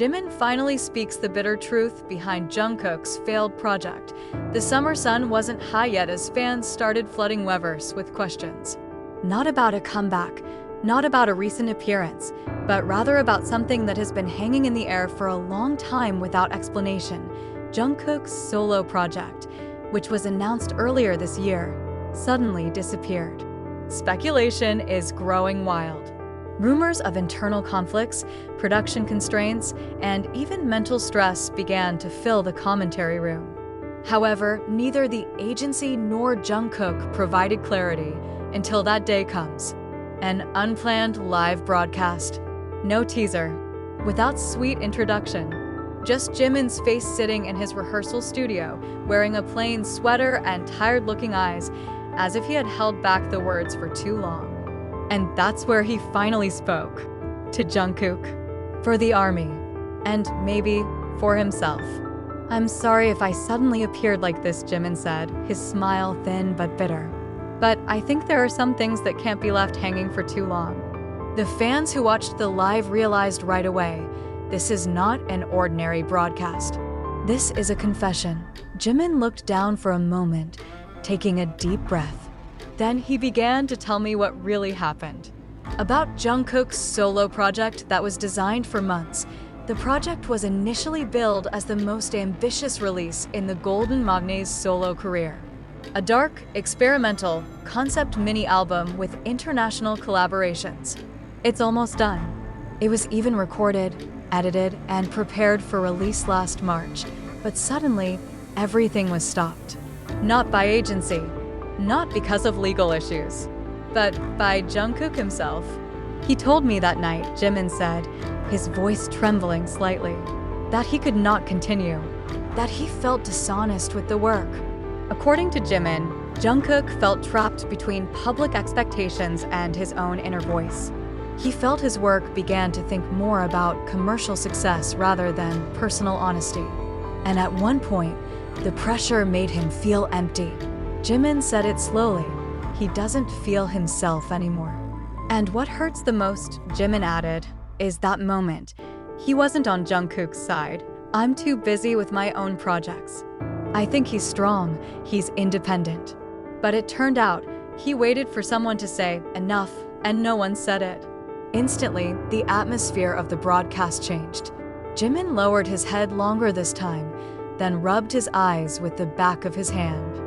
Jimin finally speaks the bitter truth behind Jungkook's failed project. The summer sun wasn't high yet as fans started flooding Weverse with questions. Not about a comeback, not about a recent appearance, but rather about something that has been hanging in the air for a long time without explanation: Jungkook's solo project, which was announced earlier this year, suddenly disappeared. Speculation is growing wild. Rumors of internal conflicts, production constraints, and even mental stress began to fill the commentary room. However, neither the agency nor Jungkook provided clarity until that day comes. An unplanned live broadcast. No teaser. Without sweet introduction. Just Jimin's face sitting in his rehearsal studio, wearing a plain sweater and tired-looking eyes, as if he had held back the words for too long. And that's where he finally spoke. To Jungkook. For the army. And maybe for himself. "I'm sorry if I suddenly appeared like this," Jimin said, his smile thin but bitter. "But I think there are some things that can't be left hanging for too long." The fans who watched the live realized right away, this is not an ordinary broadcast. This is a confession. Jimin looked down for a moment, taking a deep breath. Then he began to tell me what really happened. About Jungkook's solo project that was designed for months. The project was initially billed as the most ambitious release in the Golden Magne's solo career. A dark, experimental, concept mini-album with international collaborations. It's almost done. It was even recorded, edited, and prepared for release last March. But suddenly, everything was stopped. Not by agency. Not because of legal issues, but by Jungkook himself. He told me that night, Jimin said, his voice trembling slightly, that he could not continue, that he felt dishonest with the work. According to Jimin, Jungkook felt trapped between public expectations and his own inner voice. He felt his work began to think more about commercial success rather than personal honesty. And at one point, the pressure made him feel empty. Jimin said it slowly. He doesn't feel himself anymore. And what hurts the most, Jimin added, is that moment. He wasn't on Jungkook's side. "I'm too busy with my own projects. I think he's strong, he's independent." But it turned out, he waited for someone to say, "Enough," and no one said it. Instantly, the atmosphere of the broadcast changed. Jimin lowered his head longer this time, then rubbed his eyes with the back of his hand.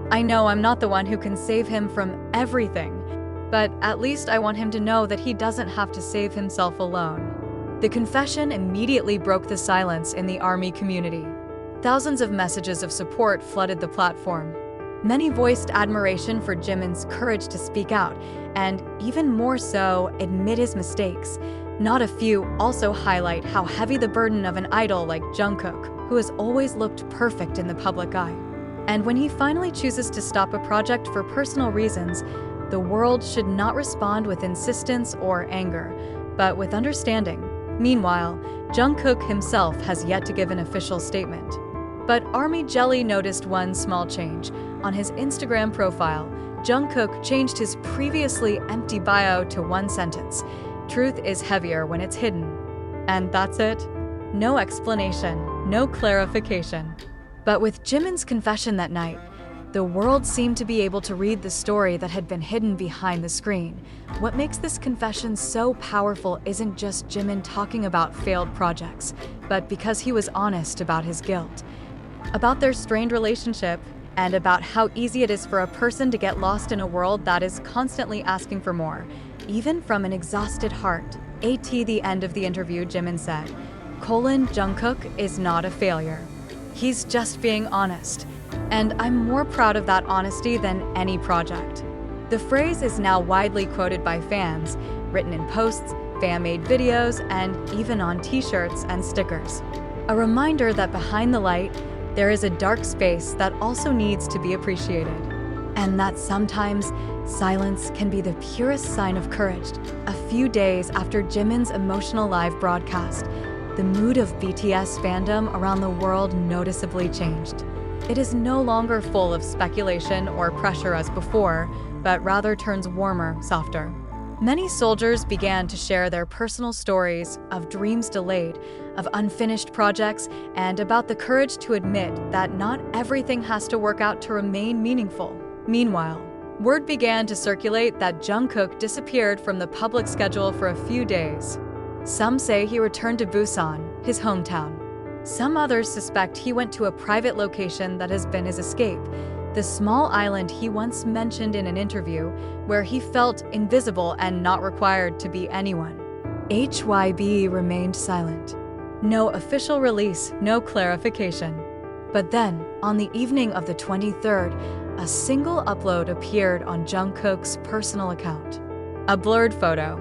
"I know I'm not the one who can save him from everything, but at least I want him to know that he doesn't have to save himself alone." The confession immediately broke the silence in the ARMY community. Thousands of messages of support flooded the platform. Many voiced admiration for Jimin's courage to speak out, and even more so, admit his mistakes. Not a few also highlight how heavy the burden of an idol like Jungkook, who has always looked perfect in the public eye. And when he finally chooses to stop a project for personal reasons, the world should not respond with insistence or anger, but with understanding. Meanwhile, Jungkook himself has yet to give an official statement. But Army Jelly noticed one small change. On his Instagram profile, Jungkook changed his previously empty bio to one sentence: "Truth is heavier when it's hidden." And that's it. No explanation, no clarification. But with Jimin's confession that night, the world seemed to be able to read the story that had been hidden behind the screen. What makes this confession so powerful isn't just Jimin talking about failed projects, but because he was honest about his guilt, about their strained relationship, and about how easy it is for a person to get lost in a world that is constantly asking for more, even from an exhausted heart. At the end of the interview, Jimin said, Jungkook is not a failure. He's just being honest. And I'm more proud of that honesty than any project. The phrase is now widely quoted by fans, written in posts, fan-made videos, and even on t-shirts and stickers. A reminder that behind the light, there is a dark space that also needs to be appreciated. And that sometimes silence can be the purest sign of courage. A few days after Jimin's emotional live broadcast, the mood of BTS fandom around the world noticeably changed. It is no longer full of speculation or pressure as before, but rather turns warmer, softer. Many soldiers began to share their personal stories of dreams delayed, of unfinished projects, and about the courage to admit that not everything has to work out to remain meaningful. Meanwhile, word began to circulate that Jungkook disappeared from the public schedule for a few days. Some say he returned to Busan, his hometown. Some others suspect he went to a private location that has been his escape, the small island he once mentioned in an interview, where he felt invisible and not required to be anyone. HYB remained silent. No official release, no clarification. But then, on the evening of the 23rd, a single upload appeared on Jungkook's personal account. A blurred photo.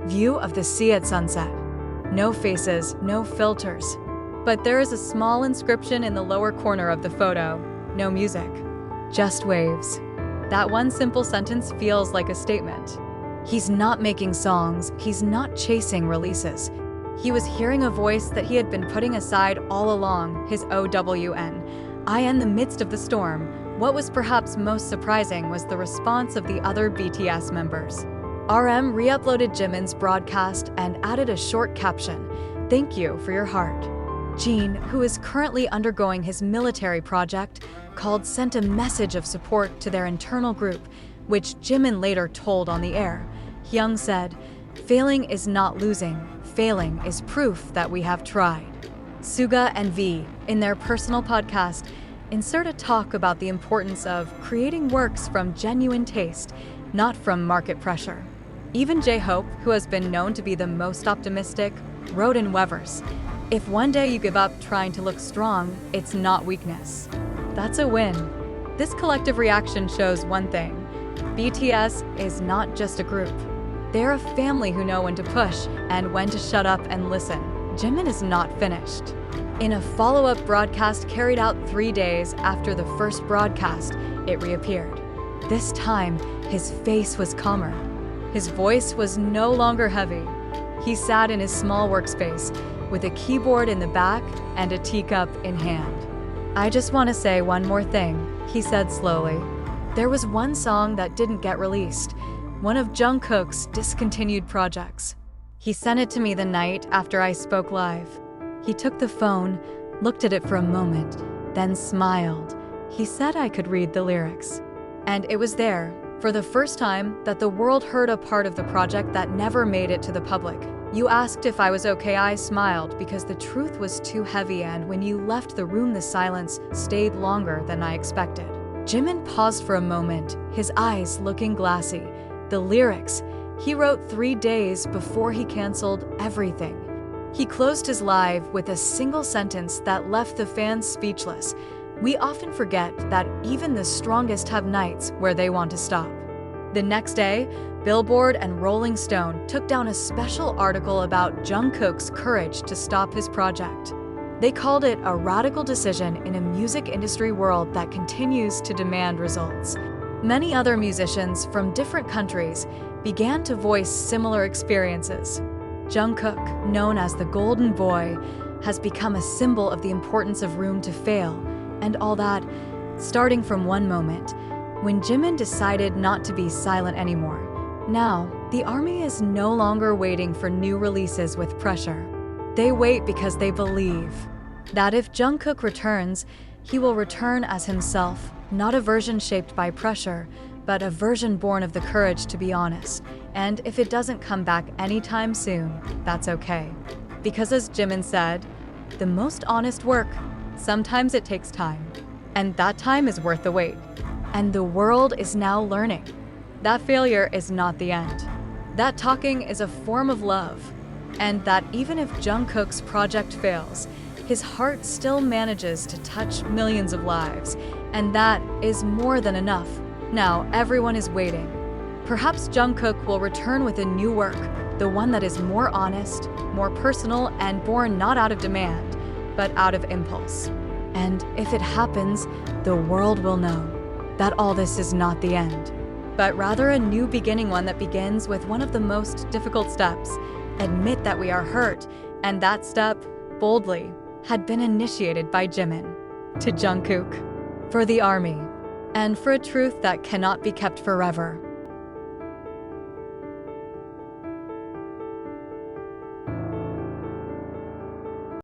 View of the sea at sunset. No faces, no filters. But there is a small inscription in the lower corner of the photo. No music. Just waves. That one simple sentence feels like a statement. He's not making songs, he's not chasing releases. He was hearing a voice that he had been putting aside all along, his OWN. In the midst of the storm, what was perhaps most surprising was the response of the other BTS members. RM re-uploaded Jimin's broadcast and added a short caption, "Thank you for your heart." Jin, who is currently undergoing his military project, sent a message of support to their internal group, which Jimin later told on the air. Hyung said, "Failing is not losing. Failing is proof that we have tried." Suga and V, in their personal podcast, insert a talk about the importance of creating works from genuine taste, not from market pressure. Even J-Hope, who has been known to be the most optimistic, wrote in Weverse, "If one day you give up trying to look strong, it's not weakness." That's a win. This collective reaction shows one thing. BTS is not just a group. They're a family who know when to push and when to shut up and listen. Jimin is not finished. In a follow-up broadcast carried out 3 days after the first broadcast, it reappeared. This time, his face was calmer. His voice was no longer heavy. He sat in his small workspace, with a keyboard in the back and a teacup in hand. "I just want to say one more thing," he said slowly. "There was one song that didn't get released, one of Jungkook's discontinued projects. He sent it to me the night after I spoke live. He took the phone, looked at it for a moment, then smiled. He said I could read the lyrics. And it was there, for the first time, that the world heard a part of the project that never made it to the public. You asked if I was okay. I smiled because the truth was too heavy, and when you left the room, the silence stayed longer than I expected." Jimin paused for a moment, his eyes looking glassy. The lyrics, he wrote 3 days before he canceled everything. He closed his live with a single sentence that left the fans speechless. We often forget that even the strongest have nights where they want to stop. The next day, Billboard and Rolling Stone took down a special article about Jungkook's courage to stop his project. They called it a radical decision in a music industry world that continues to demand results. Many other musicians from different countries began to voice similar experiences. Jungkook, known as the Golden Boy, has become a symbol of the importance of room to fail, and all that, starting from one moment, when Jimin decided not to be silent anymore. Now, the army is no longer waiting for new releases with pressure. They wait because they believe that if Jungkook returns, he will return as himself, not a version shaped by pressure, but a version born of the courage to be honest. And if it doesn't come back anytime soon, that's okay. Because as Jimin said, the most honest work, sometimes it takes time. And that time is worth the wait. And the world is now learning that failure is not the end. That talking is a form of love. And that even if Jungkook's project fails, his heart still manages to touch millions of lives. And that is more than enough. Now everyone is waiting. Perhaps Jungkook will return with a new work, the one that is more honest, more personal, and born not out of demand, but out of impulse. And if it happens, the world will know that all this is not the end, but rather a new beginning, one that begins with one of the most difficult steps. Admit that we are hurt, and that step, boldly, had been initiated by Jimin. To Jungkook, for the army, and for a truth that cannot be kept forever.